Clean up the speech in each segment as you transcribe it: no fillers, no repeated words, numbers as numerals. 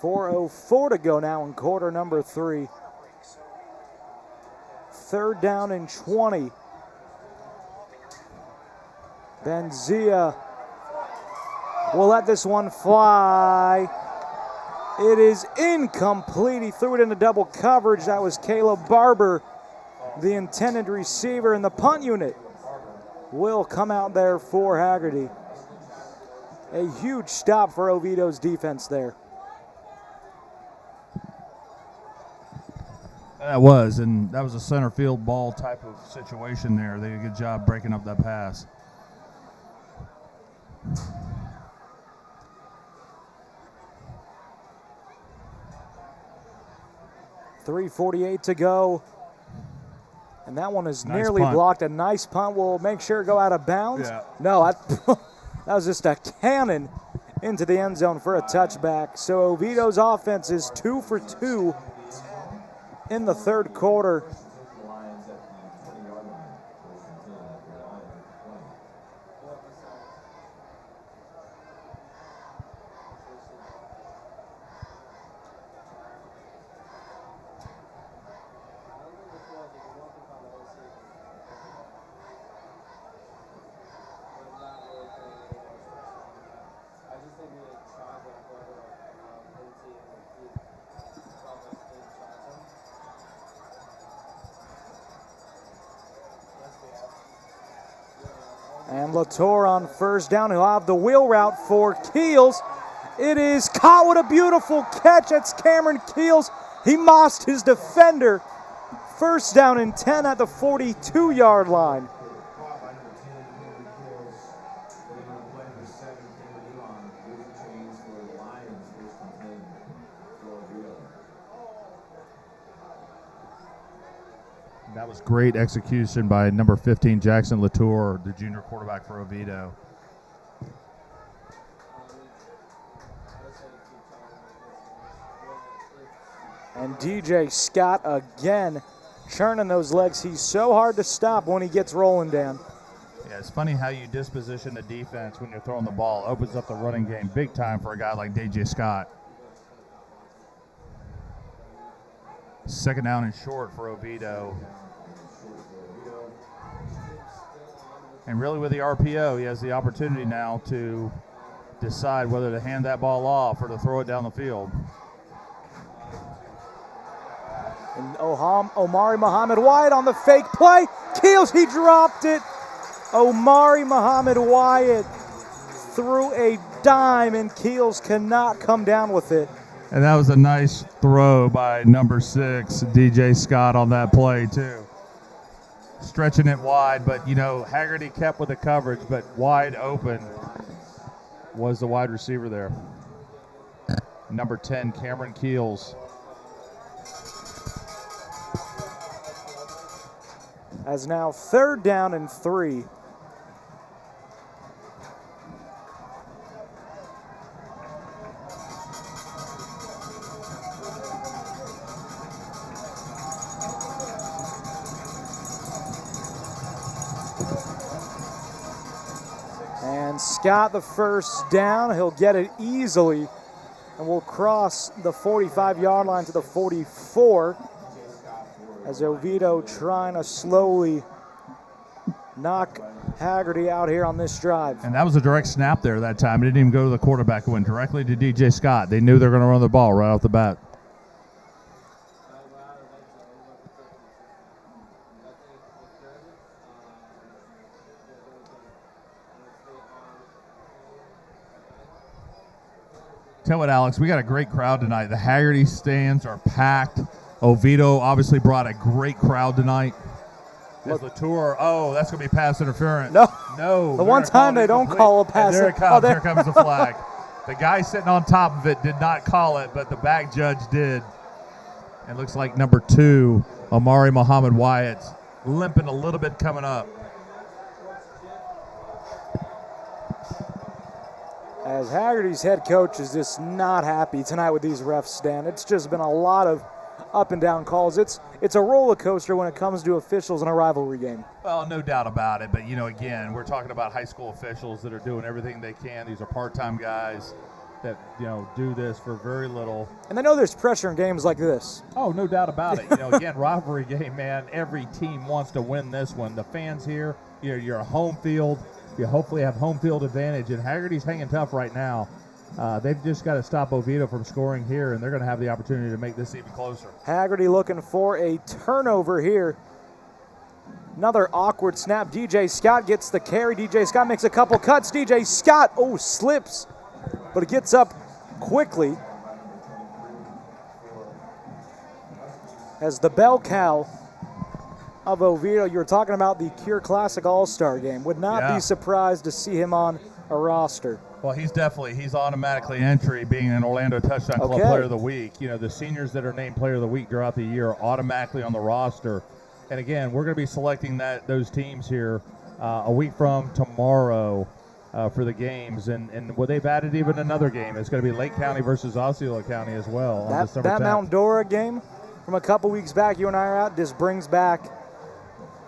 4:04 to go now in quarter number 3. 3rd down and 20. Benzia will let this one fly. It is incomplete. He threw it into double coverage. That was Caleb Barber, the intended receiver, and the punt unit will come out there for Hagerty. A huge stop for Oviedo's defense there. That was, and that was a center field ball type of situation there. They did a good job breaking up that pass. .348 to go. And that one is Nice nearly punt. blocked. A nice punt will make sure to go out of bounds. Yeah. No, that was just a cannon into the end zone for a touchback. So Oviedo's offense is 2 for 2 in the 3rd quarter. And Latour on 1st down. He'll have the wheel route for Keels. It is caught with a beautiful catch. That's Cameron Keels. He mossed his defender. 1st down and 10 at the 42-yard line. That was great execution by number 15, Jackson Latour, the junior quarterback for Oviedo. And DJ Scott again churning those legs. He's so hard to stop when he gets rolling, Dan. Yeah, it's funny how you disposition the defense when you're throwing the ball. Opens up the running game big time for a guy like DJ Scott. 2nd down and short for Oviedo. And really with the RPO, he has the opportunity now to decide whether to hand that ball off or to throw it down the field. And Omari Muhammad Wyatt on the fake play. Keels, he dropped it. Omari Muhammad Wyatt threw a dime, and Keels cannot come down with it. And that was a nice throw by number 6, DJ Scott, on that play, too. Stretching it wide, but, you know, Hagerty kept with the coverage, but wide open was the wide receiver there. Number 10, Cameron Keels. As now 3rd down and 3. And Scott the 1st down. He'll get it easily and will cross the 45-yard line to the 44. As Oviedo trying to slowly knock Hagerty out here on this drive. And that was a direct snap there that time. It didn't even go to the quarterback. It went directly to DJ Scott. They knew they were going to run the ball right off the bat. Tell what, Alex, we got a great crowd tonight. The Hagerty stands are packed. Oviedo obviously brought a great crowd tonight. As Latour, that's going to be pass interference. No. The one time they don't call a pass. There it comes. There comes the flag. The guy sitting on top of it did not call it, but the back judge did. It looks like number 2, Omari Muhammad Wyatt, limping a little bit coming up. As Hagerty's head coach is just not happy tonight with these refs, Stan. It's just been a lot of up and down calls. It's a roller coaster when it comes to officials in a rivalry game. Well, no doubt about it. But, you know, again, we're talking about high school officials that are doing everything they can. These are part-time guys. that do this for very little. And I know there's pressure in games like this. Oh, no doubt about it. Again, rivalry game, man. Every team wants to win this one. The fans here, you're a home field. You hopefully have home field advantage, and Hagerty's hanging tough right now. They've just got to stop Oviedo from scoring here, and they're going to have the opportunity to make this even closer. Hagerty looking for a turnover here. Another awkward snap. DJ Scott gets the carry. DJ Scott makes a couple cuts. DJ Scott, slips, but it gets up quickly as the bell cow of Oviedo. You were talking about the Cure Classic All-Star game. Would not be surprised to see him on a roster. Well, he's automatically entry, being an Orlando Touchdown Club Player of the Week. The seniors that are named Player of the Week throughout the year are automatically on the roster. And again, we're going to be selecting those teams here a week from tomorrow for the games. And they've added even another game. It's going to be Lake County versus Osceola County as well on December 10th. That Mount Dora game from a couple weeks back, you and I are out, just brings back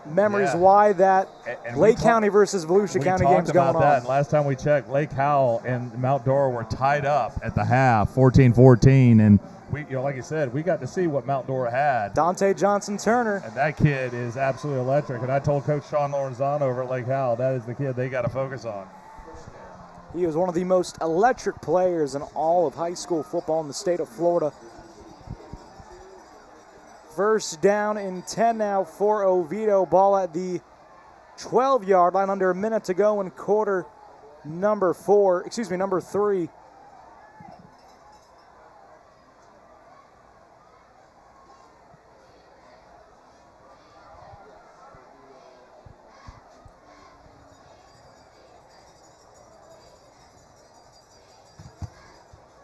memories why that Lake County versus Volusia County game's going on. We talked about that, and last time we checked, Lake Howell and Mount Dora were tied up at the half, 14-14, and we, like you said, we got to see what Mount Dora had. Dante Johnson-Turner. And that kid is absolutely electric, and I told Coach Sean Lorenzano over at Lake Howell, that is the kid they got to focus on. He was one of the most electric players in all of high school football in the state of Florida. First down and 10 now for Oviedo. Ball at the 12-yard line, under a minute to go in quarter number 3.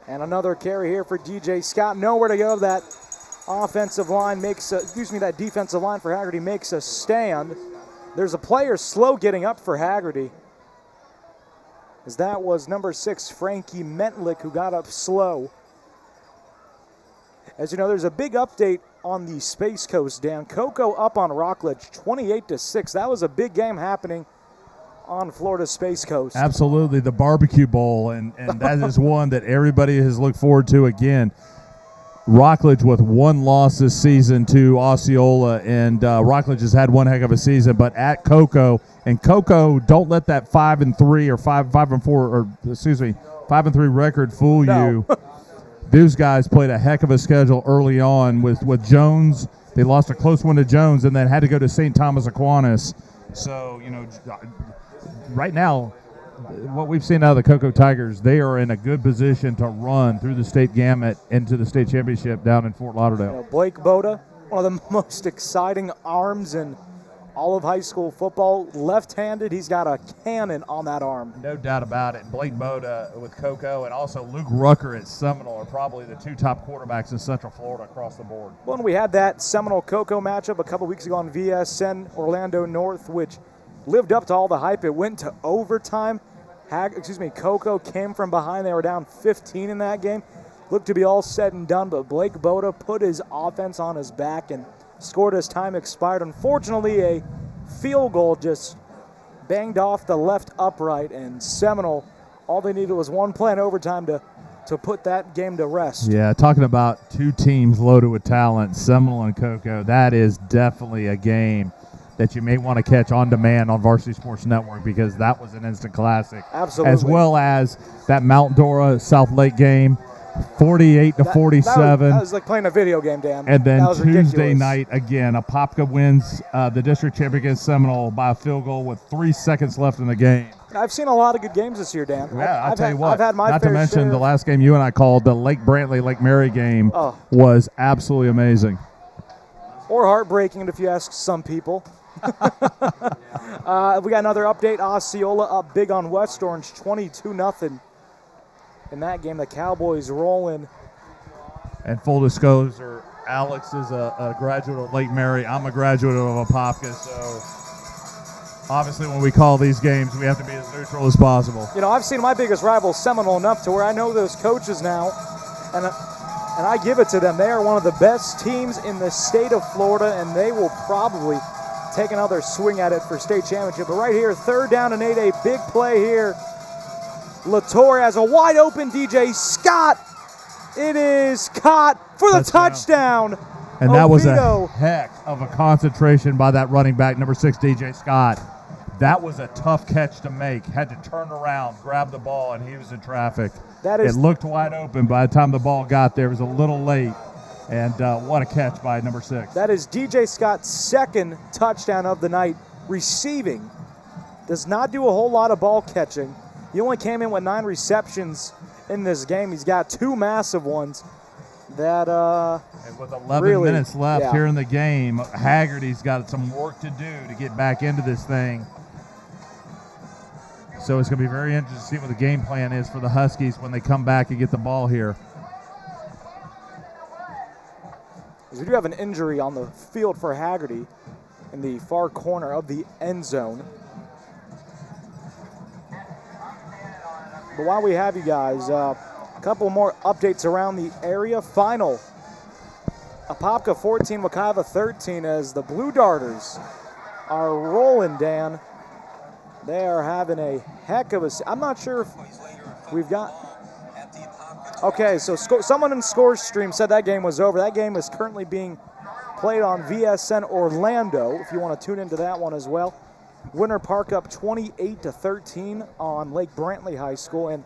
And another carry here for DJ Scott. Nowhere to go. That offensive line that defensive line for Hagerty makes a stand. There's a player slow getting up for Hagerty, as that was number 6, Frankie Mentlick, who got up slow. As you know, there's a big update on the Space Coast, Dan. Cocoa up on Rockledge, 28-6. That was a big game happening on Florida's Space Coast. Absolutely, the Barbecue Bowl, and that is one that everybody has looked forward to again. Rockledge with one loss this season to Osceola, and Rockledge has had one heck of a season, but at Cocoa, and Cocoa, don't let that 5-3 or 5-4 or 5-3 record fool you. Those guys played a heck of a schedule early on with Jones. They lost a close one to Jones and then had to go to St. Thomas Aquinas. So, right now, what we've seen out of the Cocoa Tigers, they are in a good position to run through the state gamut into the state championship down in Fort Lauderdale. Blake Boda, one of the most exciting arms in all of high school football. Left-handed, he's got a cannon on that arm. No doubt about it. Blake Boda with Cocoa and also Luke Rucker at Seminole are probably the two top quarterbacks in Central Florida across the board. Well, we had that Seminole-Cocoa matchup a couple weeks ago on VSN Orlando North, which lived up to all the hype. It went to overtime. Cocoa came from behind. They were down 15 in that game. Looked to be all said and done, but Blake Boda put his offense on his back and scored as time expired. Unfortunately, a field goal just banged off the left upright, and Seminole, all they needed was one play in overtime to put that game to rest. Yeah, talking about two teams loaded with talent, Seminole and Cocoa, that is definitely a game that you may want to catch on demand on Varsity Sports Network, because that was an instant classic. Absolutely. As well as that Mount Dora South Lake game, 48-47. That was like playing a video game, Dan. And then Tuesday ridiculous. night, again, Apopka wins the district champion against Seminole by a field goal with 3 seconds left in the game. I've seen a lot of good games this year, Dan. Yeah, I'll tell you what. I've had my not to mention the last game you and I called, the Lake Brantley, Lake Mary game, was absolutely amazing. Or heartbreaking, if you ask some people. We got another update. Osceola up big on West Orange, 22-0 in that game. The Cowboys rolling. And full disclosure, Alex is a graduate of Lake Mary. I'm a graduate of Apopka, so obviously when we call these games, we have to be as neutral as possible. I've seen my biggest rival, Seminole, enough to where I know those coaches now, and I give it to them. They are one of the best teams in the state of Florida, and they will probably take another swing at it for state championship. But right here, 3rd down and 8, a big play here. Latour has a wide open DJ Scott. It is caught for the touchdown. And that Oviedo. was a heck of a concentration by that running back, number 6, DJ Scott. That was a tough catch to make. Had to turn around, grab the ball, and he was in traffic. It looked wide open. By the time the ball got there, it was a little late. And what a catch by number 6. That is DJ Scott's second touchdown of the night receiving. Does not do a whole lot of ball catching. He only came in with 9 receptions in this game. He's got 2 massive ones. That and with 11 minutes left here in the game, Hagerty's got some work to do to get back into this thing. So it's going to be very interesting to see what the game plan is for the Huskies when they come back and get the ball here. We do have an injury on the field for Hagerty in the far corner of the end zone. But while we have you guys, a couple more updates around the area. Final, Apopka 14, Wekiva 13, as the Blue Darters are rolling, Dan. They are having a heck of a... I'm not sure if we've got... Okay, so someone in Scores Stream said that game was over. That game is currently being played on VSN Orlando, if you want to tune into that one as well. Winter Park up 28-13 on Lake Brantley High School, and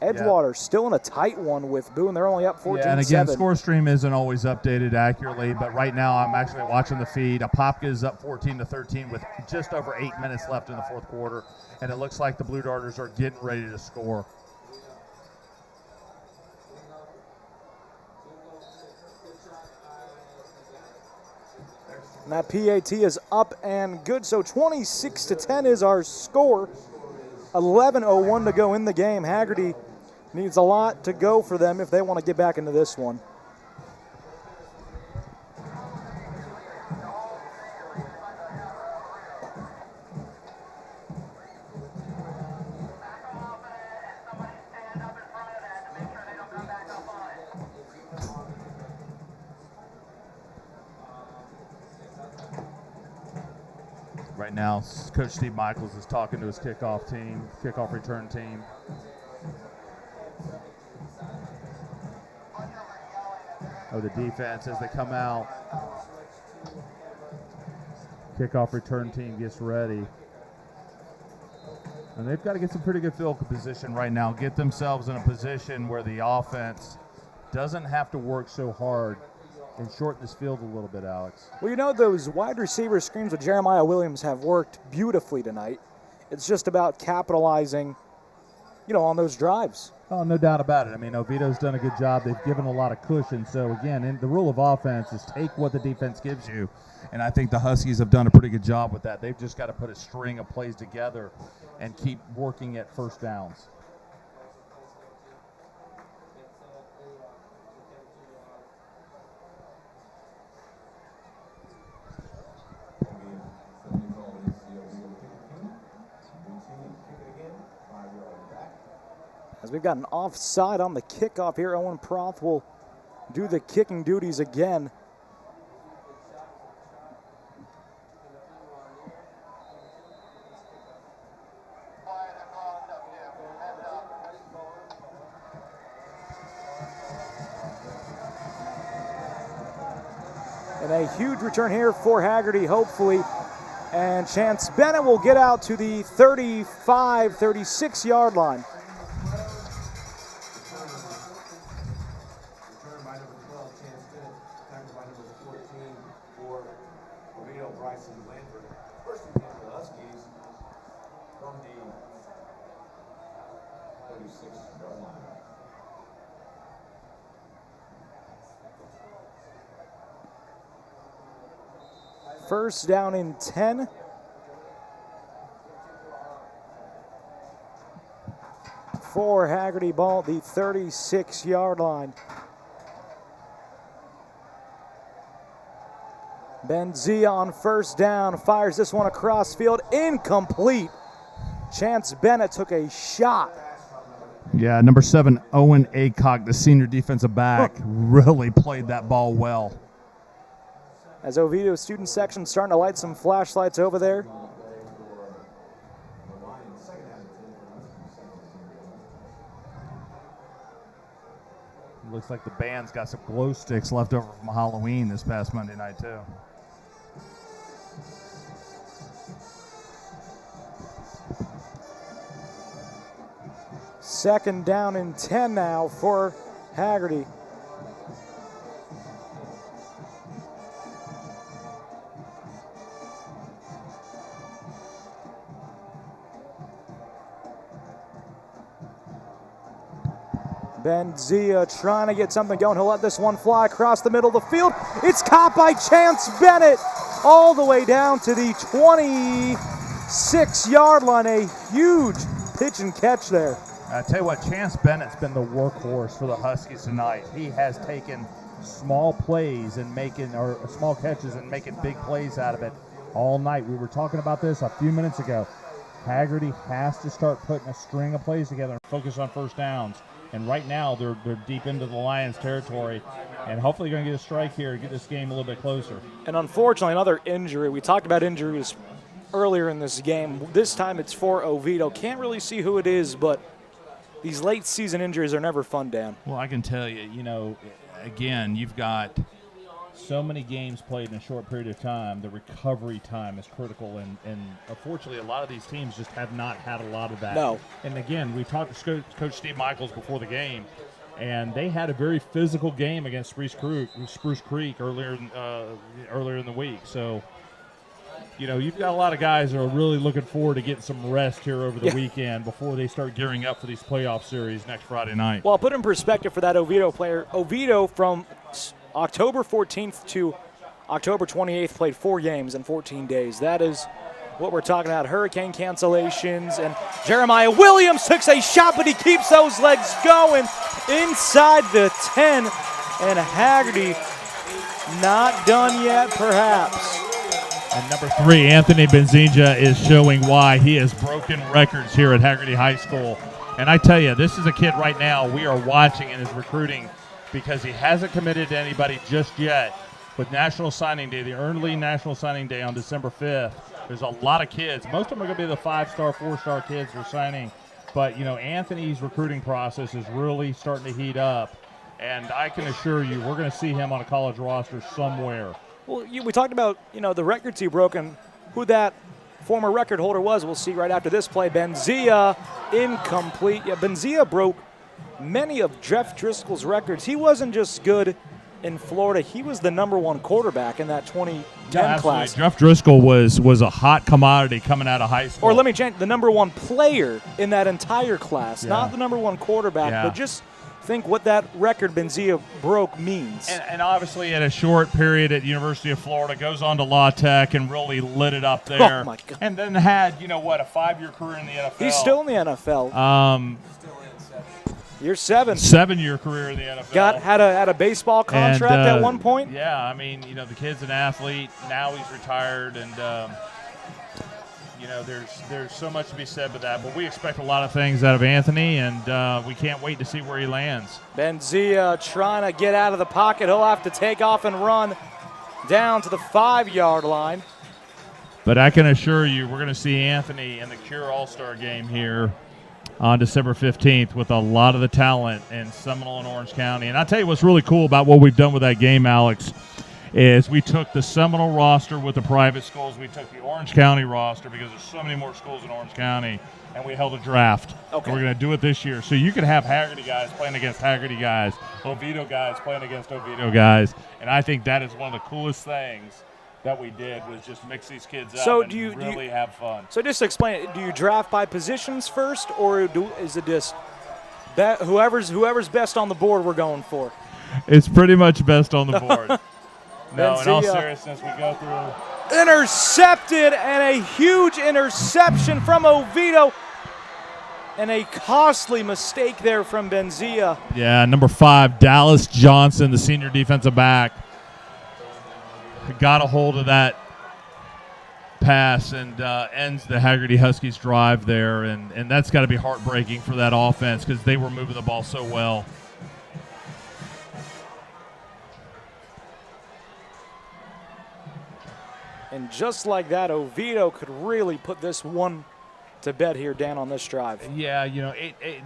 Edgewater still in a tight one with Boone. They're only up 14-7. Yeah, and again, Score Stream isn't always updated accurately, but right now I'm actually watching the feed. Apopka is up 14-13 with just over 8 minutes left in the fourth quarter, and it looks like the Blue Darters are getting ready to score. And that PAT is up and good. So 26-10 is our score. 11:01 to go in the game. Hagerty needs a lot to go for them if they want to get back into this one. Right now, Coach Steve Michaels is talking to his kickoff return team. Oh, the defense as they come out. Kickoff return team gets ready. And they've got to get some pretty good field position right now. Get themselves in a position where the offense doesn't have to work so hard and shorten this field a little bit, Alex. Well, you know, those wide receiver screens with Jeremiah Williams have worked beautifully tonight. It's just about capitalizing, on those drives. Oh, no doubt about it. I mean, Oviedo's done a good job. They've given a lot of cushion. So, again, the rule of offense is take what the defense gives you. And I think the Huskies have done a pretty good job with that. They've just got to put a string of plays together and keep working at first downs. As we've got an offside on the kickoff here, Owen Proth will do the kicking duties again. And a huge return here for Hagerty, hopefully. And Chance Bennett will get out to the 35, 36-yard line. First down and 10. For Hagerty, ball at the 36-yard line. Benzia on first down, fires this one across field, incomplete. Chance Bennett took a shot. Yeah, number 7, Owen Aycock, the senior defensive back, really played that ball well. As Oviedo student section starting to light some flashlights over there. It looks like the band's got some glow sticks left over from Halloween this past Monday night, too. Second down and 10 now for Hagerty. Benzia trying to get something going. He'll let this one fly across the middle of the field. It's caught by Chance Bennett all the way down to the 26-yard line. A huge pitch and catch there. I tell you what, Chance Bennett's been the workhorse for the Huskies tonight. He has taken small plays and small catches and making big plays out of it all night. We were talking about this a few minutes ago. Hagerty has to start putting a string of plays together and focus on first downs. And right now they're deep into the Lions territory, and hopefully going to get a strike here and get this game a little bit closer. And unfortunately, another injury. We talked about injuries earlier in this game. This time it's for Oviedo. Can't really see who it is, but these late season injuries are never fun, Dan. Well, I can tell you, again, you've got so many games played in a short period of time. The recovery time is critical, and unfortunately, a lot of these teams just have not had a lot of that. No. And again, we talked to Coach Steve Michaels before the game, and they had a very physical game against Spruce Creek earlier in the week. So, you've got a lot of guys that are really looking forward to getting some rest here over the weekend before they start gearing up for these playoff series next Friday night. Well, I'll put in perspective for that Oviedo player. Oviedo from October 14th to October 28th played 4 games in 14 days. That is what we're talking about. Hurricane cancellations, and Jeremiah Williams takes a shot, but he keeps those legs going inside the 10. And Hagerty not done yet, perhaps. And number 3, Anthony Benzinja, is showing why he has broken records here at Hagerty High School. And I tell you, this is a kid right now we are watching in his recruiting because he hasn't committed to anybody just yet. With National Signing Day, the early National Signing Day on December 5th, there's a lot of kids. Most of them are going to be the 5-star, 4-star kids who are signing. But, Anthony's recruiting process is really starting to heat up. And I can assure you, we're going to see him on a college roster somewhere. Well, we talked about, the records he broke and who that former record holder was. We'll see right after this play. Benzia, incomplete. Yeah, Benzia broke many of Jeff Driscoll's records. He wasn't just good in Florida. He was the #1 quarterback in that 2010 class. Jeff Driscoll was a hot commodity coming out of high school. Or let me change, the #1 player in that entire class. Not the #1 quarterback, but just think what that record Benzia broke means. And obviously at a short period at University of Florida, goes on to La Tech and really lit it up there. Oh, my God. And then had, a 5-year career in the NFL. He's still in the NFL. Year 7. 7-year career in the NFL. Had a baseball contract at one point. Yeah, I mean, the kid's an athlete. Now he's retired, and there's so much to be said with that. But we expect a lot of things out of Anthony, and we can't wait to see where he lands. Benzia trying to get out of the pocket. He'll have to take off and run down to the 5-yard line. But I can assure you, we're going to see Anthony in the Cure All-Star game here on December 15th with a lot of the talent in Seminole and Orange County. And I'll tell you what's really cool about what we've done with that game, Alex, is we took the Seminole roster with the private schools. We took the Orange County roster because there's so many more schools in Orange County, and we held a draft. Okay. And we're going to do it this year. So you could have Hagerty guys playing against Hagerty guys, Oviedo guys playing against Oviedo guys. And I think that is one of the coolest things that we did was just mix these kids up and really have fun. So just to explain it, do you draft by positions first, or is it just whoever's best on the board we're going for? It's pretty much best on the board. No, in all seriousness, we go through. Intercepted, and a huge interception from Oviedo, and a costly mistake there from Benzia. Yeah, number 5, Dallas Johnson, the senior defensive back, got a hold of that pass and ends the Hagerty Huskies drive there, and that's got to be heartbreaking for that offense because they were moving the ball so well. And just like that, Oviedo could really put this one to bet here, Dan, on this drive. Yeah,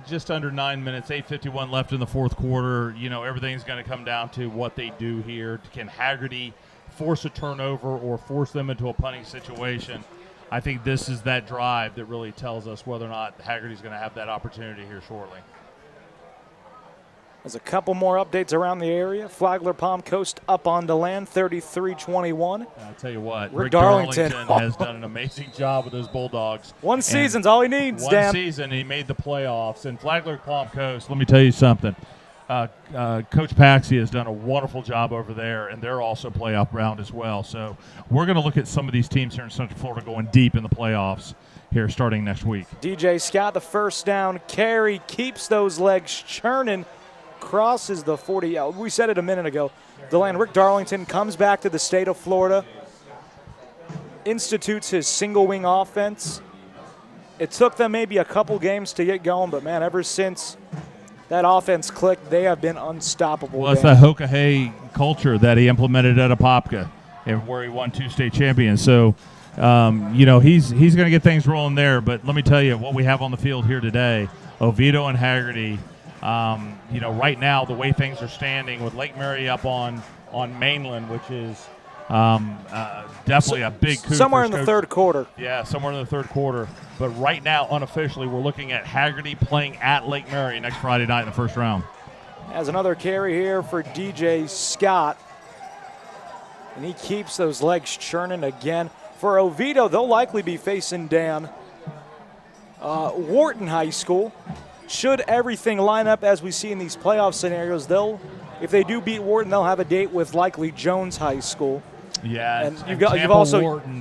just under 9 minutes, 8:51 left in the fourth quarter. Everything's going to come down to what they do here. Can Hagerty force a turnover or force them into a punting situation? I think this is that drive that really tells us whether or not Hagerty's going to have that opportunity here shortly. There's a couple more updates around the area. Flagler Palm Coast up on the land, 33-21. I'll tell you what, Rick Darlington has done an amazing job with those Bulldogs. One season's all he needs, Dan. One season, he made the playoffs. And Flagler Palm Coast, let me tell you something. Coach Paxi has done a wonderful job over there, and they're also playoff round as well. So we're going to look at some of these teams here in Central Florida going deep in the playoffs here starting next week. DJ Scott, the first down carry, keeps those legs churning, crosses the 40. We said it a minute ago. DeLand, Rick Darlington comes back to the state of Florida, institutes his single wing offense. It took them maybe a couple games to get going, but, man, ever since that offense clicked, they have been unstoppable. Well, it's that Hoka-Hay culture that he implemented at Apopka, and where he won 2 state champions. So, he's going to get things rolling there. But let me tell you what we have on the field here today. Oviedo and Hagerty. Right now the way things are standing with Lake Mary up on mainland, which is definitely a big coup. Somewhere in the third quarter. Yeah, somewhere in the third quarter. But right now, unofficially, we're looking at Hagerty playing at Lake Mary next Friday night in the first round. Has another carry here for DJ Scott. And he keeps those legs churning again. For Oviedo, they'll likely be facing Dan Wharton High School. Should everything line up as we see in these playoff scenarios, if they do beat Wharton, they'll have a date with likely Jones High School. Yeah, and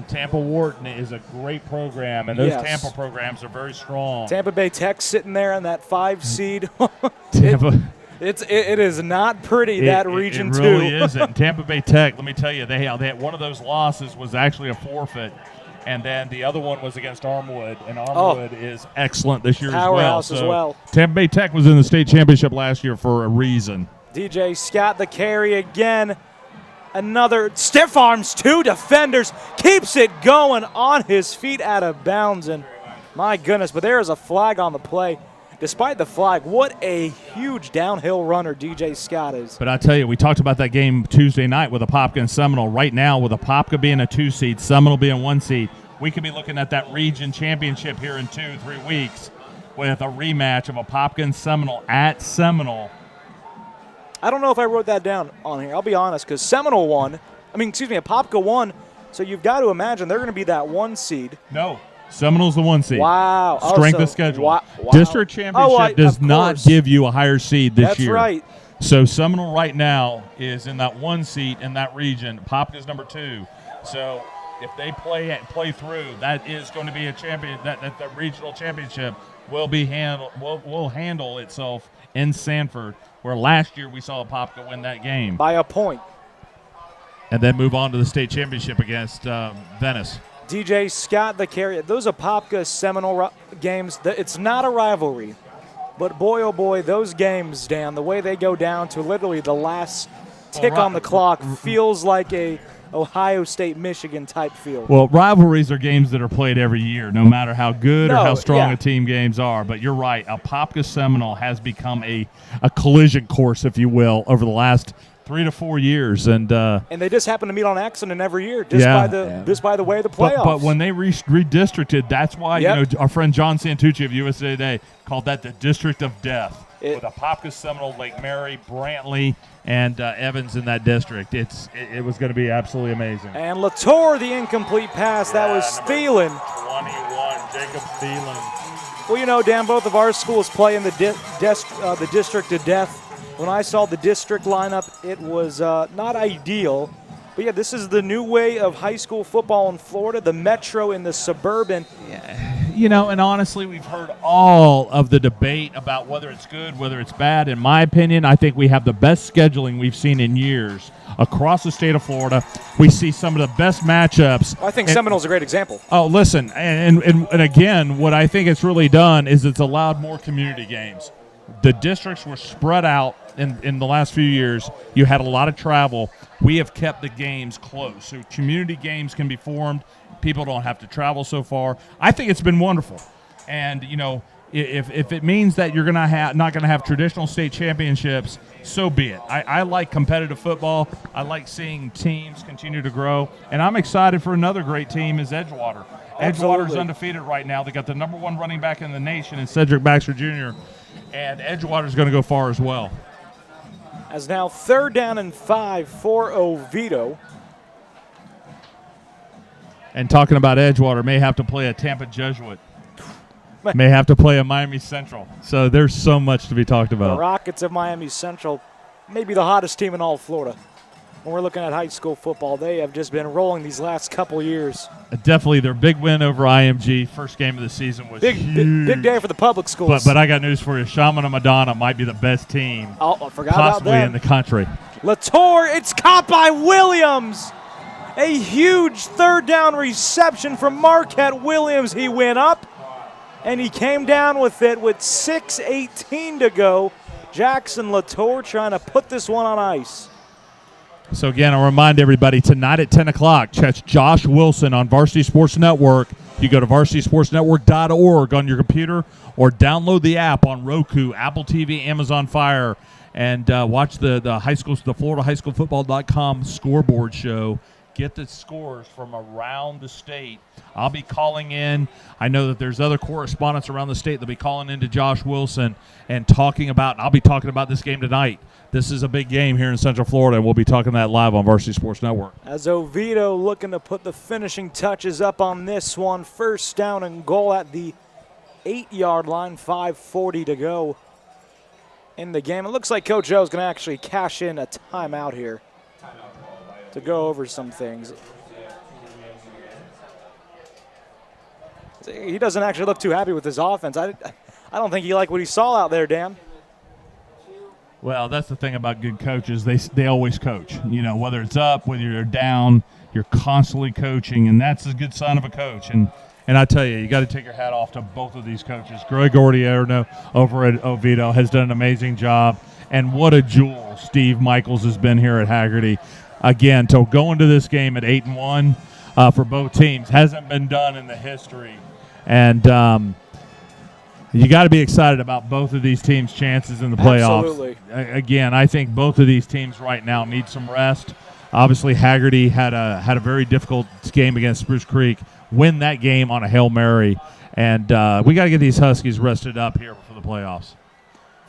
Tampa Wharton is a great program, and those yes. Tampa programs are very strong. Tampa Bay Tech sitting there in that 5 seed. Tampa. It is not pretty, that region, it really isn't. Tampa Bay Tech, let me tell you, they had one of those losses was actually a forfeit, and then the other one was against Armwood, and Armwood is excellent this year Powerhouse as well. as well. Tampa Bay Tech was in the state championship last year for a reason. DJ Scott, the carry again. Another stiff arms, 2 defenders, keeps it going on his feet out of bounds, and my goodness, but there is a flag on the play. Despite the flag, what a huge downhill runner DJ Scott is. But I tell you, we talked about that game Tuesday night with Apopka and Seminole. Right now, with Apopka being a 2 seed, Seminole being 1 seed, we could be looking at that region championship here in 2-3 weeks with a rematch of Apopka and Seminole at Seminole. I don't know if I wrote that down on here. I'll be honest, because Seminole won. Apopka won. So you've got to imagine they're going to be that 1 seed. No, Seminole's the 1 seed. Wow. Strength of schedule. Wow. District championship does not give you a higher seed this year. That's right. So Seminole right now is in that 1 seat in that region. Apopka's number 2. So if they play through, that is going to be a champion. That regional championship will handle itself in Sanford, where last year we saw Apopka win that game by a point, and then move on to the state championship against Venice. DJ Scott, the carry. Those Apopka Seminole games, it's not a rivalry, but boy, oh boy, those games, Dan, the way they go down to literally the last tick on the clock feels like a Ohio State-Michigan type feel. Well, rivalries are games that are played every year, no matter how good or how strong a team games are. But you're right, Apopka Seminole has become a collision course, if you will, over the last 3 to 4 years, and they just happen to meet on accident every year, just by the way of the playoffs. But when they redistricted, that's why our friend John Santucci of USA Today called that the District of Death. With Apopka, Seminole, Lake Mary, Brantley, and Evans in that district, it was going to be absolutely amazing. And Latour, the incomplete pass, that was Thielen. 21, Jacob Thielen. Well, Dan, both of our schools play in the District of Death. When I saw the district lineup, it was not ideal. But, yeah, this is the new way of high school football in Florida, the metro and the suburban. Yeah. And honestly, we've heard all of the debate about whether it's good, whether it's bad. In my opinion, I think we have the best scheduling we've seen in years across the state of Florida. We see some of the best matchups. I think Seminole's a great example. Oh, listen, and again, what I think it's really done is it's allowed more community games. The districts were spread out in the last few years. You had a lot of travel. We have kept the games close, so community games can be formed. People don't have to travel so far. I think it's been wonderful. And, you know, if it means that you're not going to have traditional state championships, so be it. I like competitive football. I like seeing teams continue to grow. And I'm excited for another great team is Edgewater. Absolutely. Edgewater's undefeated right now. They got the number 1 running back in the nation in Cedric Baxter Jr., and Edgewater's going to go far as well. As now 3rd down and 5 for Oviedo. And talking about Edgewater, may have to play a Tampa Jesuit. May have to play a Miami Central. So there's so much to be talked about. The Rockets of Miami Central, maybe the hottest team in all of Florida. When we're looking at high school football, they have just been rolling these last couple years. Definitely their big win over IMG, first game of the season, was huge. Big day for the public schools. But I got news for you. Shaman and Madonna might be the best team I forgot possibly about that. in the country. Latour, it's caught by Williams. A huge 3rd down reception from Marquette Williams. He went up, and he came down with it with 6:18 to go. Jackson Latour trying to put this one on ice. So, again, I'll remind everybody, tonight at 10 o'clock, catch Josh Wilson on Varsity Sports Network. You go to varsitysportsnetwork.org on your computer or download the app on Roku, Apple TV, Amazon Fire, and watch the Florida High School Football.com scoreboard show. Get the scores from around the state. I'll be calling in. I know that there's other correspondents around the state that'll be calling into Josh Wilson and I'll be talking about this game tonight. This is a big game here in Central Florida, and we'll be talking that live on Varsity Sports Network. As Oviedo looking to put the finishing touches up on this one. 1st down and goal at the 8-yard line, 5:40 to go in the game. It looks like Coach Joe's going to actually cash in a timeout here to go over some things. He doesn't actually look too happy with his offense. I don't think he liked what he saw out there, Dan. Well, that's the thing about good coaches. They always coach. You know, whether it's up, whether you're down, you're constantly coaching, and that's a good sign of a coach. And I tell you, you got to take your hat off to both of these coaches. Greg Ordiero over at Oviedo has done an amazing job, and what a jewel Steve Michaels has been here at Hagerty. Again, to go into this game at 8-1 for both teams hasn't been done in the history. And you got to be excited about both of these teams' chances in the playoffs. Absolutely. Again, I think both of these teams right now need some rest. Obviously, Hagerty had a very difficult game against Spruce Creek. Win that game on a Hail Mary. And we got to get these Huskies rested up here for the playoffs.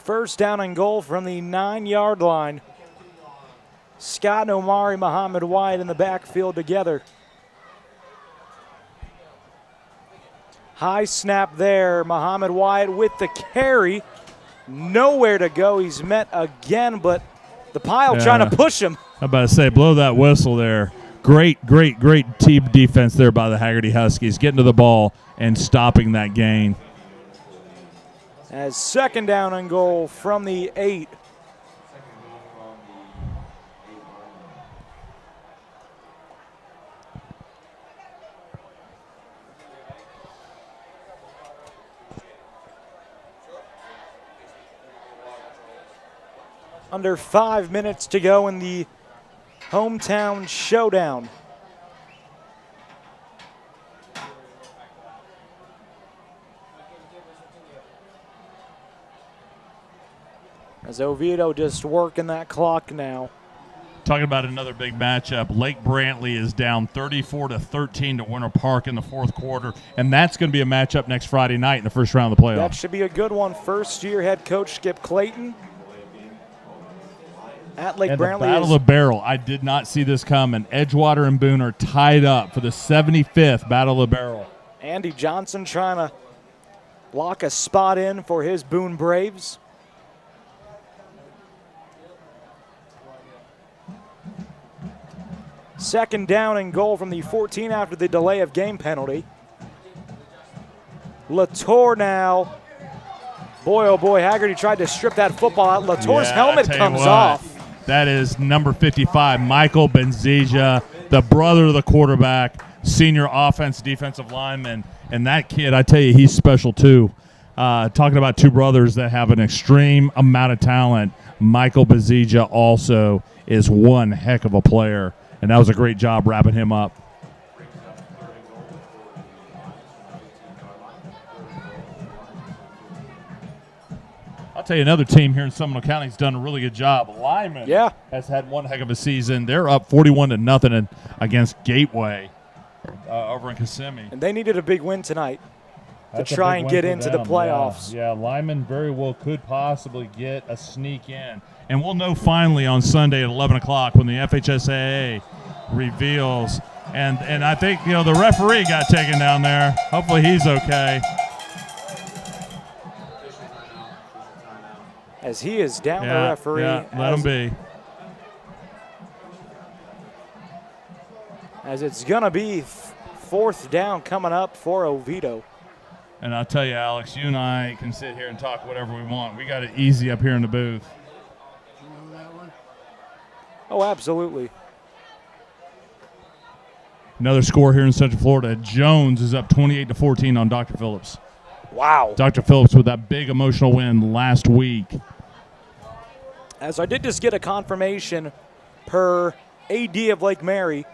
1st down and goal from the 9-yard line. Scott and Omari Muhammad White in the backfield together. High snap there. Muhammad White with the carry. Nowhere to go. He's met again, but the pile trying to push him. I'm about to say, blow that whistle there. Great team defense there by the Hagerty Huskies, getting to the ball and stopping that gain. As 2nd down and goal from the 8. Under 5 minutes to go in the hometown showdown. As Oviedo just working that clock now. Talking about another big matchup, Lake Brantley is down 34-13 to Winter Park in the 4th quarter, and that's going to be a matchup next Friday night in the first round of the playoffs. That should be a good one. First-year head coach Skip Clayton at Lake Brantley. The Battle of the Barrel. I did not see this coming. Edgewater and Boone are tied up for the 75th Battle of the Barrel. Andy Johnson trying to lock a spot in for his Boone Braves. Second down and goal from the 14 after the delay of game penalty. Latour now. Boy, oh boy, Hagerty tried to strip that football out. Latour's helmet comes off. That is number 55, Michael Benzija, the brother of the quarterback, senior defensive lineman. And that kid, I tell you, he's special too. Talking about two brothers that have an extreme amount of talent, Michael Benzija also is one heck of a player. And that was a great job wrapping him up. I'll tell you another team here in Seminole County has done a really good job. Lyman has had one heck of a season. They're up 41-0 against Gateway over in Kissimmee. And they needed a big win tonight to try and get into the playoffs. Yeah, Lyman very well could possibly get a sneak in. And we'll know finally on Sunday at 11 o'clock when the FHSAA reveals. And I think, the referee got taken down there. Hopefully he's okay. As he is down the referee. Yeah, let him be. As it's going to be fourth down coming up for Oviedo. And I'll tell you, Alex, you and I can sit here and talk whatever we want. We got it easy up here in the booth. Oh, absolutely. Another score here in Central Florida. Jones is up 28-14 on Dr. Phillips. Wow. Dr. Phillips with that big emotional win last week. As I did just get a confirmation per AD of Lake Mary,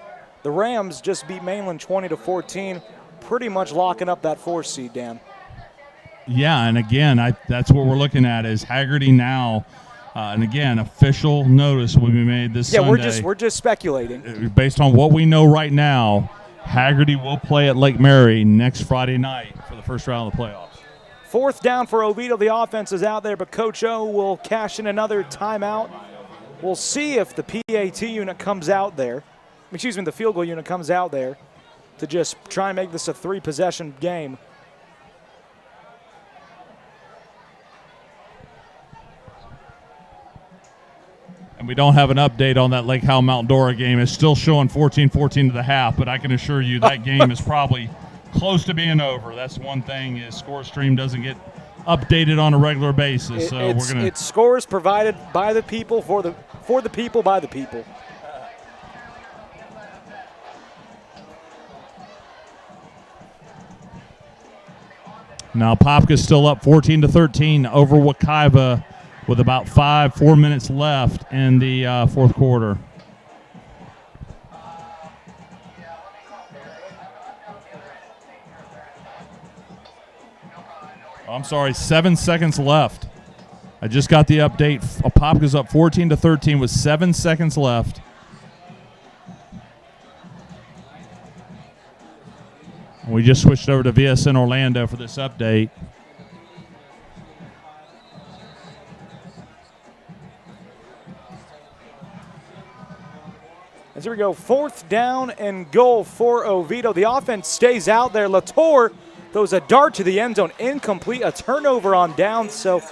the Rams just beat Mainland 20-14, pretty much locking up that 4th seed, Dan. Yeah, and again, that's what we're looking at is Hagerty now. And again, official notice will be made this Sunday. Yeah, we're just speculating. Based on what we know right now, Hagerty will play at Lake Mary next Friday night for the first round of the playoffs. 4th down for Oviedo. The offense is out there, but Coach O will cash in another timeout. We'll see if the PAT unit comes out there. Excuse me, the field goal unit comes out there to just try and make this a 3-possession game. And we don't have an update on that Lake Howell Mount Dora game. It's still showing 14-14 to the half, but I can assure you that game is probably close to being over. That's one thing is ScoreStream doesn't get updated on a regular basis. It's scores provided by the people for the people by the people. Now Popka's still up 14-13 over Wekiva with about 4 minutes left in the fourth quarter. I'm sorry, 7 seconds left. I just got the update. Popka's up 14-13 with 7 seconds left. We just switched over to VSN Orlando for this update. As here we go, 4th down and goal for Oviedo. The offense stays out there. Latour throws a dart to the end zone, incomplete, a turnover on down. So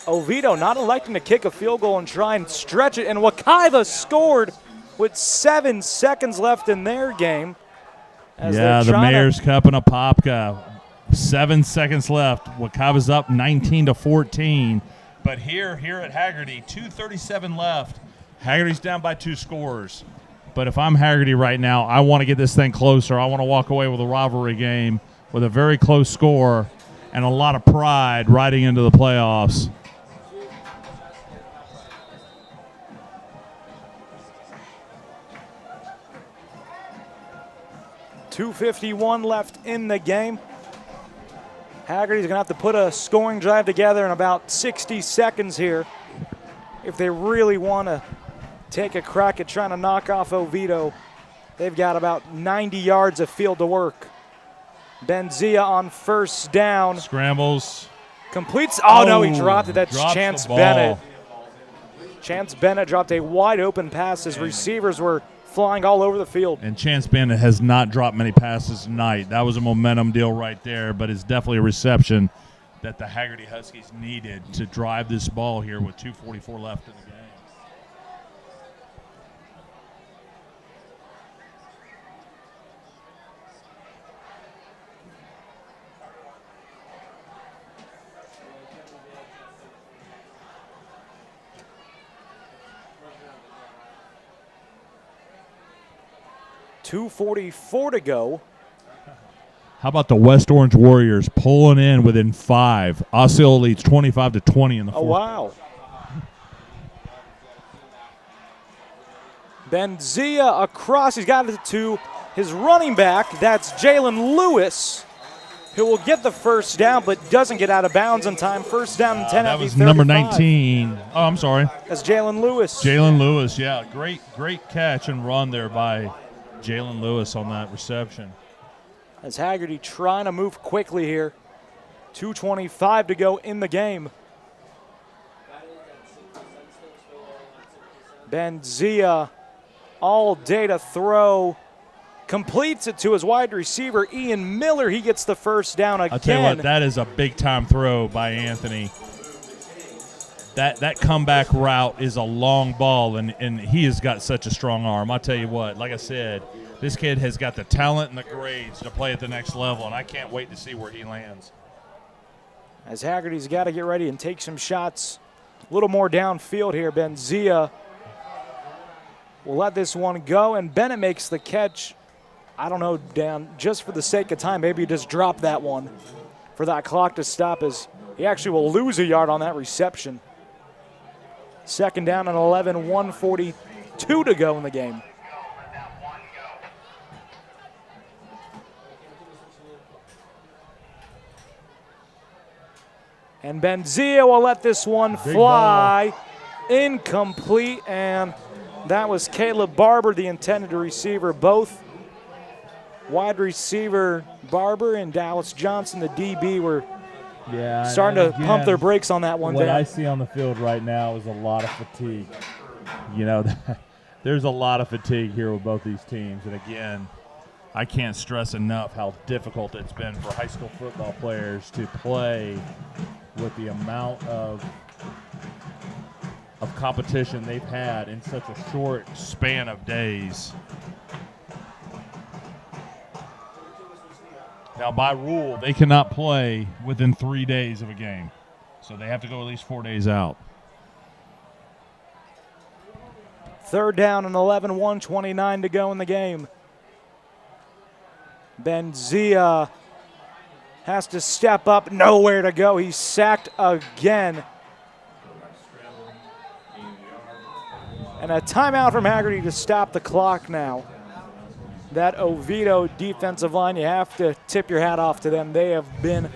Oviedo not electing to kick a field goal and try and stretch it. And Wekiva scored with 7 seconds left in their game. Yeah, the Mayor's Cup and a Popka. 7 seconds left. Wekiva's up 19-14. But here at Hagerty, 2:37 left. Hagerty's down by 2 scores. But if I'm Hagerty right now, I want to get this thing closer. I want to walk away with a rivalry game with a very close score and a lot of pride riding into the playoffs. .251 left in the game. Hagerty's going to have to put a scoring drive together in about 60 seconds here if they really want to take a crack at trying to knock off Oviedo. They've got about 90 yards of field to work. Benzia on first down. Scrambles. Completes. Oh, no, he dropped it. That's Drops Chance the ball. Bennett. Chance Bennett dropped a wide open pass. His receivers were flying all over the field. And Chance Bennett has not dropped many passes tonight. That was a momentum deal right there, but it's definitely a reception that the Hagerty Huskies needed to drive this ball here with 2:44 left in the game. .244 to go. How about the West Orange Warriors pulling in within 5? Osceola leads 25-20 in the fourth. Oh, wow. Benzia across. He's got it to his running back. That's Jalen Lewis. who will get the first down but doesn't get out of bounds in time. First down and 10 at That the was 35. number 19. Oh, I'm sorry. That's Jalen Lewis. Jalen Lewis, yeah. Great catch and run there by Jalen Lewis on that reception. As Hagerty trying to move quickly here. 2:25 to go in the game. Benzia all day to throw. Completes it to his wide receiver, Ian Miller. He gets the first down again. I'll tell you what, that is a big-time throw by Anthony. That comeback route is a long ball, and he has got such a strong arm. I'll tell you what, like I said, this kid has got the talent and the grades to play at the next level, and I can't wait to see where he lands. As Hagerty's got to get ready and take some shots a little more downfield here. Benzia will let this one go, and Bennett makes the catch. I don't know, Dan, just for the sake of time, maybe just drop that one for that clock to stop, as he actually will lose a yard on that reception. Second down and 11, 1:42 to go in the game. And Benzia will let this one fly. Incomplete, and that was Caleb Barber, the intended receiver. Both wide receiver Barber and Dallas Johnson, the DB, were starting to pump their brakes on that one. What I see on the field right now is a lot of fatigue. You know, there's a lot of fatigue here with both these teams. And again, I can't stress enough how difficult it's been for high school football players to play with the amount of competition they've had in such a short span of days. Now, by rule, they cannot play within 3 days of a game. So they have to go at least 4 days out. Third down and 11, 1:29 to go in the game. Benzia has to step up, nowhere to go. He's sacked again. And a timeout from Hagerty to stop the clock now. That Oviedo defensive line, you have to tip your hat off to them. They have been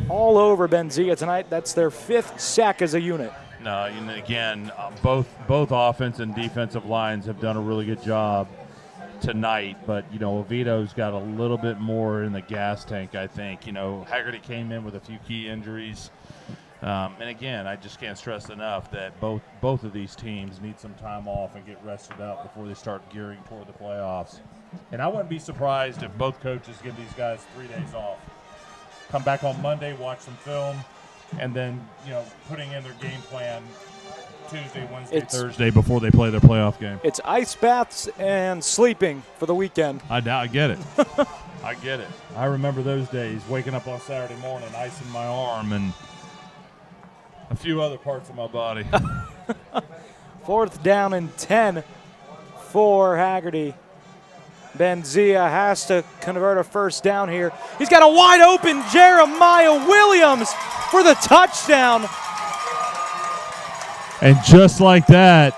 all over Benzia tonight. That's their 5th sack as a unit. No, and again, both offense and defensive lines have done a really good job tonight. But, you know, Oviedo's got a little bit more in the gas tank, I think. You know, Hagerty came in with a few key injuries. And again, I just can't stress enough that both of these teams need some time off and get rested up before they start gearing toward the playoffs. And I wouldn't be surprised if both coaches give these guys 3 days off. Come back on Monday, watch some film, and then, you know, putting in their game plan Tuesday, Wednesday, Thursday before they play their playoff game. It's ice baths and sleeping for the weekend. I get it. I get it. I remember those days, Waking up on Saturday morning, icing my arm and a few other parts of my body. Fourth down and 10 for Hagerty. Benzia has to convert a first down here. He's got a wide open Jeremiah Williams for the touchdown. And just like that,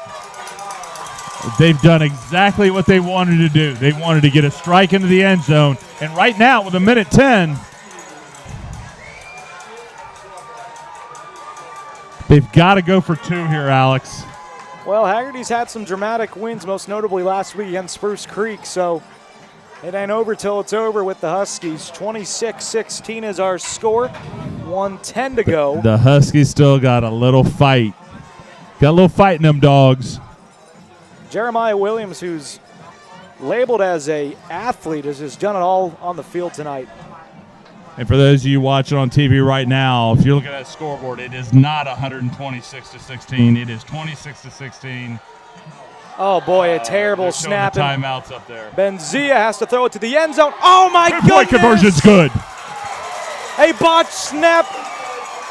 they've done exactly what they wanted to do. They wanted to get a strike into the end zone. And right now, with a minute 10, they've got to go for 2 here, Alex. Well, Hagerty's had some dramatic wins, most notably last week against Spruce Creek, so it ain't over till it's over with the Huskies. 26-16 is our score, 1:10 to go. The Huskies still got a little fight. Got a little fight in them dogs. Jeremiah Williams, who's labeled as a athlete, has just done it all on the field tonight. And for those of you watching on TV right now, if you're looking at that scoreboard, it is not 126-16. It is 26-16. Oh, boy, a terrible snap. Timeouts up there. Benzia has to throw it to the end zone. Oh, my goodness. Two-point conversion's good. A botched snap,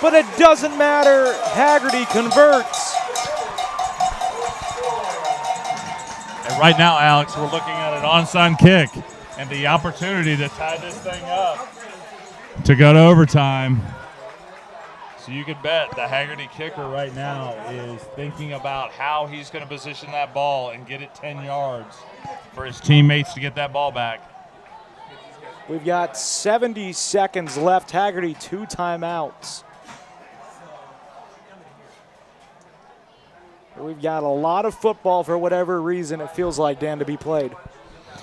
but it doesn't matter. Hagerty converts. And right now, Alex, we're looking at an onside kick and the opportunity to tie this thing up to go to overtime. So you could bet the Hagerty kicker right now is thinking about how he's going to position that ball and get it 10 yards for his teammates to get that ball back. We've got 70 seconds left. Hagerty, 2 timeouts. We've got a lot of football for whatever reason it feels like, Dan, to be played.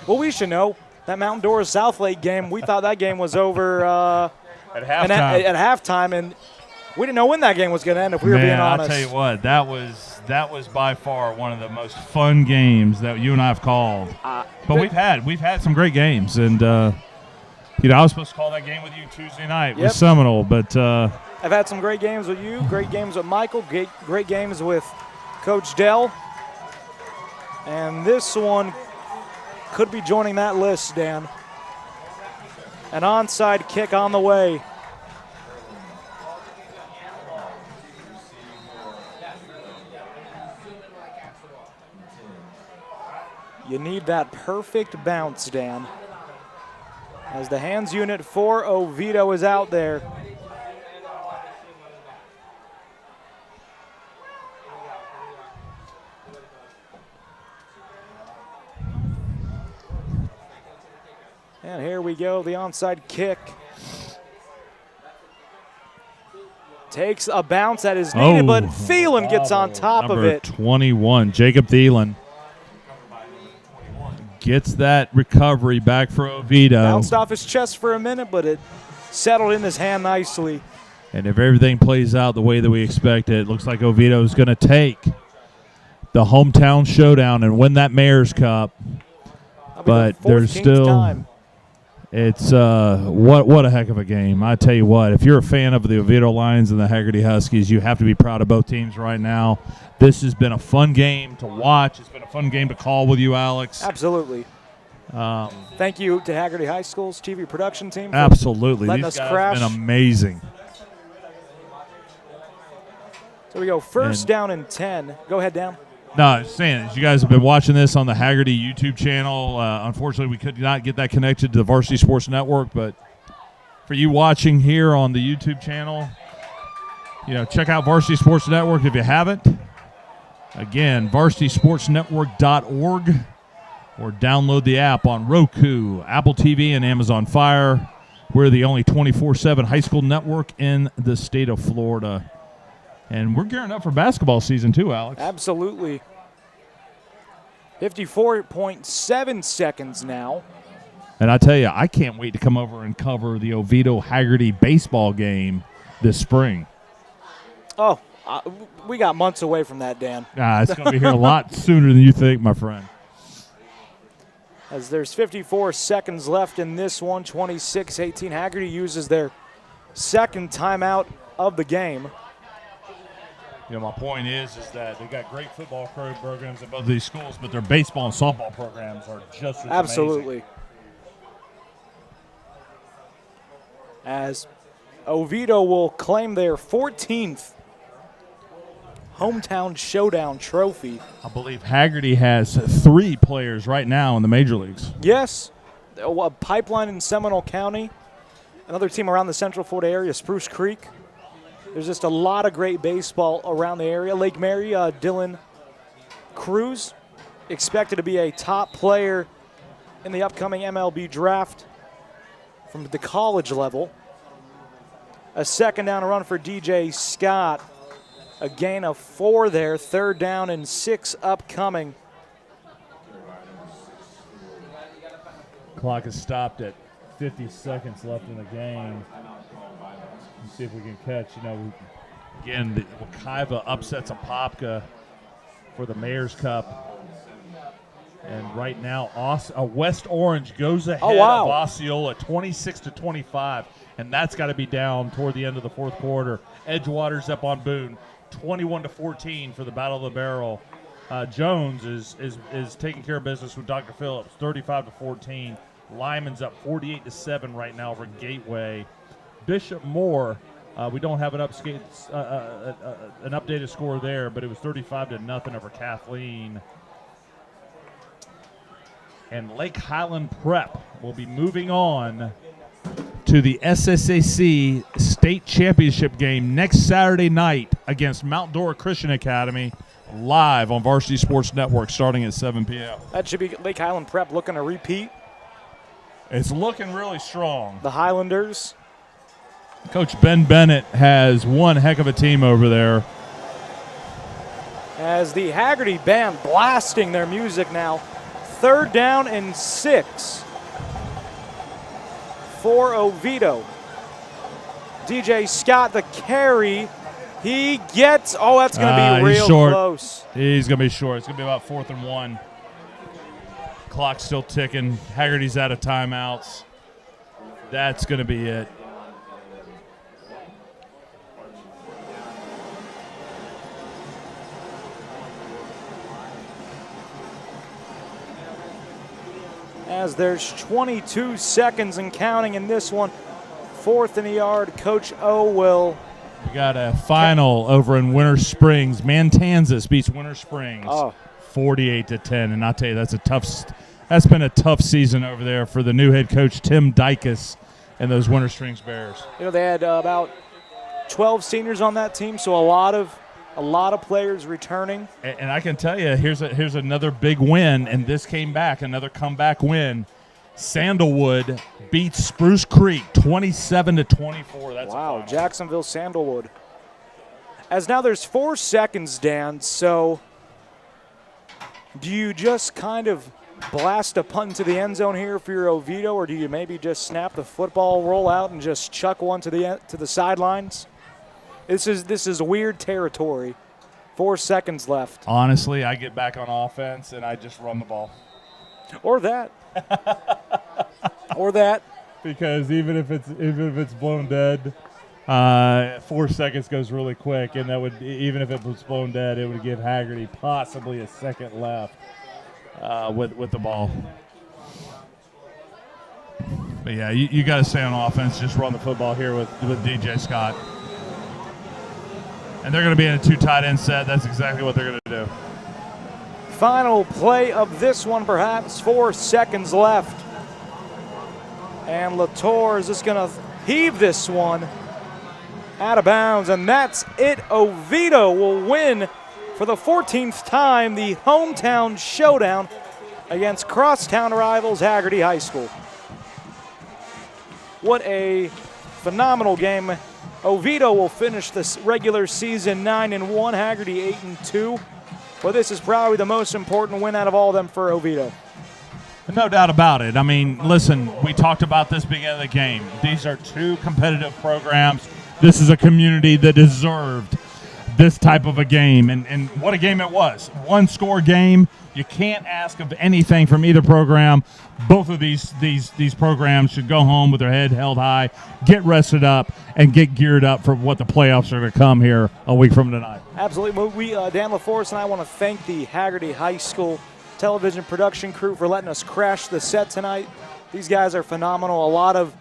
Well, we should know that Mountain Dora South Lake game, we thought that game was over at halftime. At halftime, and we didn't know when that game was going to end, if we were being honest. I'll tell you what, that was by far one of the most fun games that you and I have called. But we've had some great games, and I was supposed to call that game with you Tuesday night with Seminole, but I've had some great games with you, great games with Michael, great games with Coach Dell, and this one could be joining that list, Dan. An onside kick on the way. You need that perfect bounce, Dan. As the hands unit for Oviedo is out there. And here we go, the onside kick. Takes a bounce that is needed, but Thielen gets on top of it. Number 21, Jacob Thielen. Gets that recovery back for Oviedo. Bounced off his chest for a minute, but it settled in his hand nicely. And if everything plays out the way that we expect it looks like Oviedo is going to take the hometown showdown and win that Mayor's Cup. But there's still time. It's what a heck of a game. I tell you what, if you're a fan of the Oviedo Lions and the Hagerty Huskies, you have to be proud of both teams right now. This has been a fun game to watch. It's been a fun game to call with you, Alex. Absolutely. Thank you to Hagerty High School's TV production team. Absolutely. Letting These us guys crash. have been amazing. So we go first down and 10. Go ahead, Dan. No, I was saying, as you guys have been watching this on the Hagerty YouTube channel, unfortunately we could not get that connected to the Varsity Sports Network, but for you watching here on the YouTube channel, check out Varsity Sports Network if you haven't. Again, varsitysportsnetwork.org, or download the app on Roku, Apple TV, and Amazon Fire. We're the only 24/7 high school network in the state of Florida. And we're gearing up for basketball season too, Alex. Absolutely. 54.7 seconds now. And I tell you, I can't wait to come over and cover the Oviedo Hagerty baseball game this spring. Oh, we got months away from that, Dan. It's going to be here a lot sooner than you think, my friend. As there's 54 seconds left in this one, 26-18. Hagerty uses their second timeout of the game. My point is that they've got great football programs at both of these schools, but their baseball and softball programs are just as absolutely amazing. As Oviedo will claim their 14th hometown showdown trophy. I believe Hagerty has 3 players right now in the major leagues. Yes, a Pipeline in Seminole County, another team around the Central Florida area, Spruce Creek. There's just a lot of great baseball around the area. Lake Mary, Dylan Cruz, expected to be a top player in the upcoming MLB draft from the college level. A second down run for DJ Scott. A gain of 4 there, 3rd down and 6 upcoming. Clock is stopped at 50 seconds left in the game. See if we can catch, Again, Wekiva upsets Apopka for the Mayor's Cup. And right now, West Orange goes ahead of Osceola 26-25. And that's got to be down toward the end of the fourth quarter. Edgewater's up on Boone, 21-14 for the Battle of the Barrel. Jones is taking care of business with Dr. Phillips, 35-14. Lyman's up 48-7 right now over Gateway. Bishop Moore, we don't have an updated score there, but it was 35-0 over Kathleen. And Lake Highland Prep will be moving on to the SSAC State Championship game next Saturday night against Mount Dora Christian Academy, live on Varsity Sports Network starting at 7 p.m. That should be Lake Highland Prep looking to repeat It's looking really strong. The Highlanders. Coach Ben Bennett has one heck of a team over there. As the Hagerty band blasting their music now. 3rd down and 6 for Oviedo. DJ Scott, the carry. He gets, oh, that's going to be real short. close. He's going to be short. It's going to be about 4th and 1. Clock's still ticking. Hagerty's out of timeouts. That's going to be it. As there's 22 seconds and counting in this one. 4th in the yard. Coach O will. We got a final over in Winter Springs. Matanzas beats Winter Springs 48-10. And I'll tell you, that's been a tough season over there for the new head coach, Tim Dykes, and those Winter Springs Bears. You know, they had about 12 seniors on that team, so a lot of players returning. And I can tell you, here's another big win, and this came back, another comeback win. Sandalwood beats Spruce Creek 27-24. That's wow, Jacksonville Sandalwood. As now there's 4 seconds, Dan, so do you just kind of blast a punt into the end zone here for your Oviedo, or do you maybe just snap the football, roll out, and just chuck one to the sidelines? This is weird territory. 4 seconds left. Honestly, I get back on offense and I just run the ball. Or that. Or that. Because even if it's blown dead, 4 seconds goes really quick, and that would, even if it was blown dead, it would give Hagerty possibly a second left with the ball. But yeah, you got to stay on offense. Just run the football here with DJ Scott. And they're going to be in a 2 tight end set. That's exactly what they're going to do. Final play of this one, perhaps 4 seconds left. And Latour is just going to heave this one out of bounds. And that's it. Oviedo will win for the 14th time the hometown showdown against crosstown rivals Hagerty High School. What a phenomenal game. Oviedo will finish this regular season 9-1, Hagerty 8-2. But this is probably the most important win out of all of them for Oviedo. No doubt about it. I mean, listen, we talked about this beginning of the game. These are 2 competitive programs. This is a community that deserved this type of a game. And what a game it was. 1-score game. You can't ask of anything from either program. Both of these programs should go home with their head held high, get rested up, and get geared up for what the playoffs are going to come here a week from tonight. Absolutely. We, Dan LaForest and I want to thank the Hagerty High School television production crew for letting us crash the set tonight. These guys are phenomenal. A lot of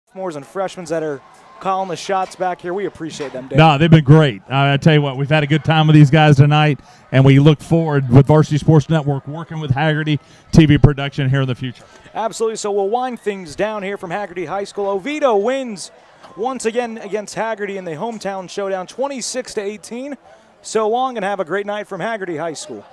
sophomores and freshmen that are calling the shots back here. We appreciate them, Dan. No, they've been great. I tell you what, we've had a good time with these guys tonight, and we look forward with Varsity Sports Network working with Hagerty TV production here in the future. Absolutely. So we'll wind things down here from Hagerty High School. Oviedo wins once again against Hagerty in the hometown showdown 26-18. So long and have a great night from Hagerty High School.